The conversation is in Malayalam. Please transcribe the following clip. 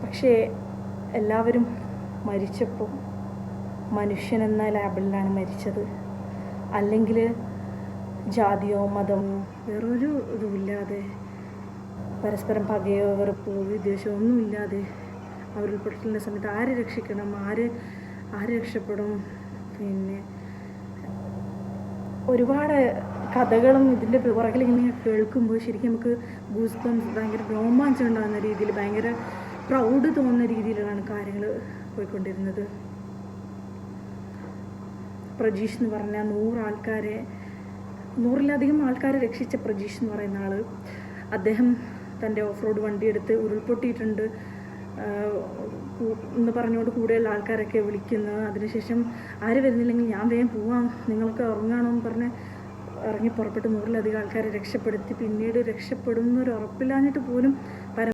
പക്ഷേ എല്ലാവരും മരിച്ചപ്പോൾ മനുഷ്യനെന്ന ലാബിലാണ് മരിച്ചത്. അല്ലെങ്കിൽ ജാതിയോ മതമോ വേറൊരു ഇതുമില്ലാതെ, പരസ്പരം പകയോ വെറുപ്പോ വിദ്വേഷമോ ഒന്നുമില്ലാതെ ഉരുൾപൊട്ടലിൻ്റെ സമയത്ത് ആര് രക്ഷിക്കണം, ആര് രക്ഷപ്പെടും. പിന്നെ ഒരുപാട് കഥകളും ഇതിൻ്റെ പുറകിൽ ഇങ്ങനെ കേൾക്കുമ്പോൾ ശരിക്കും നമുക്ക് ഗൂസ് ബംസ്, ഭയങ്കര രോമാഞ്ചം ഉണ്ടാകുന്ന രീതിയിൽ, ഭയങ്കര പ്രൗഡ് തോന്നുന്ന രീതിയിലാണ് കാര്യങ്ങൾ പോയിക്കൊണ്ടിരുന്നത്. പ്രജീഷ് എന്ന് പറഞ്ഞാൽ 100-ലധികം ആൾക്കാരെ രക്ഷിച്ച പ്രജീഷ് എന്ന് പറയുന്ന ആൾ, അദ്ദേഹം തൻ്റെ ഓഫ് റോഡ് വണ്ടിയെടുത്ത് ഉരുൾപൊട്ടിയിട്ടുണ്ട് എന്ന് പറഞ്ഞുകൊണ്ട് കൂടെയുള്ള ആൾക്കാരൊക്കെ വിളിക്കുന്നത്. അതിനുശേഷം ആര് വരുന്നില്ലെങ്കിൽ ഞാൻ വേഗം പോവാം, നിങ്ങൾക്ക് ഉറങ്ങാണോ എന്ന് പറഞ്ഞ് ഇറങ്ങി പുറപ്പെട്ട് 100-ലധികം ആൾക്കാരെ രക്ഷപ്പെടുത്തി. പിന്നീട് രക്ഷപ്പെടുന്നൊരു ഉറപ്പില്ലാഞ്ഞിട്ട് പോലും